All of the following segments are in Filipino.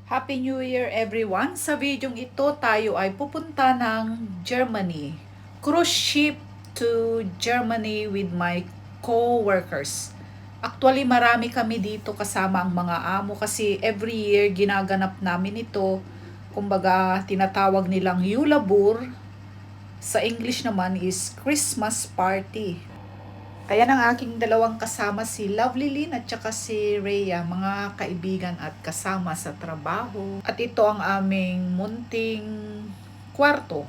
Happy New Year everyone! Sa videong ito tayo ay pupunta ng Germany. Cruise ship to Germany with my co-workers. Actually marami kami dito kasama ang mga amo kasi every year ginaganap namin ito. Kumbaga tinatawag nilang Yulabur. Sa English naman is Christmas party. Ayan ang aking dalawang kasama, si Lovely Lynn at saka si Rhea, mga kaibigan at kasama sa trabaho. At ito ang aming munting kwarto.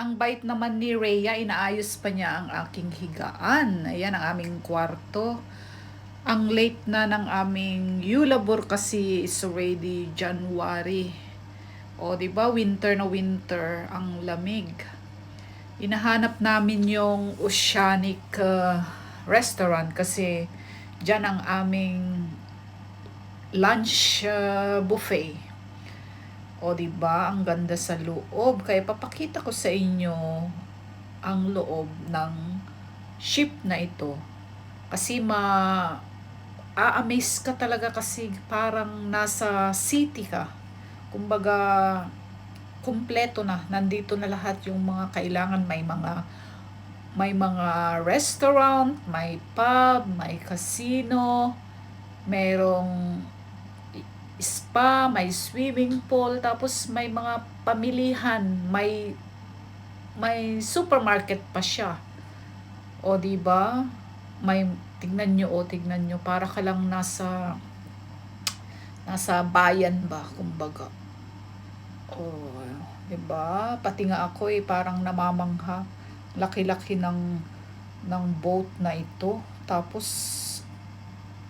Ang bait naman ni Rhea, inaayos pa niya ang aking higaan. Ayan ang aming kwarto. Ang late na ng aming Yulabur kasi is already January. O, di ba winter na winter, ang lamig. Hinahanap namin yung Oceanic restaurant kasi dyan ang aming lunch buffet. O di ba ang ganda sa loob. Kaya papakita ko sa inyo ang loob ng ship na ito. Kasi a-amaze ka talaga kasi parang nasa city ka. Kumbaga kumpleto na. Nandito na lahat yung mga kailangan. May mga restaurant, may pub, may casino, merong spa, may swimming pool, tapos may mga pamilihan, may supermarket pa siya. O di ba? May tignan nyo para ka lang nasa bayan ba, kumbaga. Oh, 'di ba? Pati nga ako parang namamangha. Laki-laki ng boat na ito. Tapos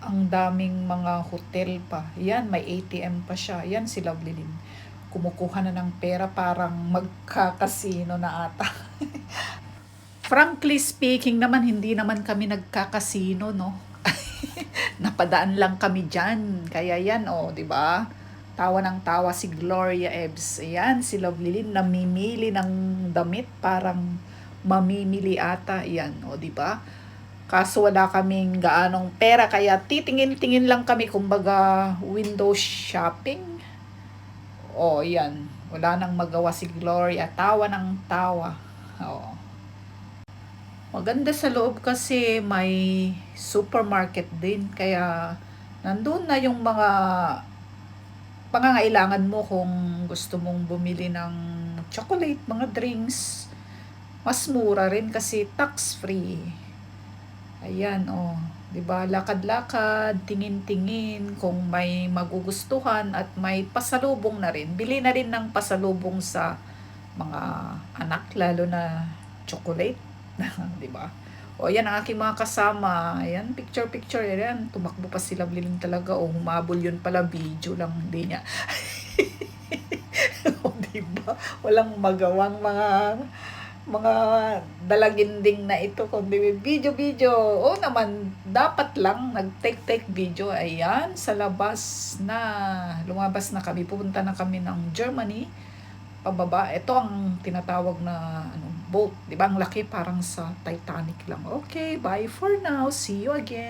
ang daming mga hotel pa. Yan, may ATM pa siya. Yan si Lovely Lynn. Kumukuha na ng pera, parang magkakasino na ata. Frankly speaking naman, hindi naman kami nagkakasino, no? Napadaan lang kami dyan. Kaya yan, oh, di ba? Tawa ng tawa si Gloria Ebbs. Ayan, si Lovely Lynn namimili ng damit, parang mamimili ata. Yan, o, di ba? Kaso wala kaming gaanong pera, kaya titingin-tingin lang kami, kumbaga window shopping. O, yan. Wala nang magawa si Gloria. Tawa ng tawa. O. Maganda sa loob kasi may supermarket din. Kaya nandun na yung mga pangangailangan mo kung gusto mong bumili ng chocolate, mga drinks. Mas mura rin kasi tax-free. Ayan, oh. 'Di ba? Lakad-lakad, tingin-tingin kung may magugustuhan at may pasalubong na rin. Bili na rin ng pasalubong sa mga anak, lalo na chocolate. 'Di ba? O yan ang aking mga kasama. Ayan, picture. Ayan, tumakbo pa sila Blilin talaga. O humabol yun pala, video lang. Hindi niya. O diba? Walang magawang mga dalaginding na ito. Kundi video. O naman, dapat lang nag-take video. Ayan, sa labas na. Lumabas na kami. Pupunta na kami ng Germany. Pababa. Ito ang tinatawag na boat. Di ba? Ang laki, parang sa Titanic lang. Okay, bye for now. See you again.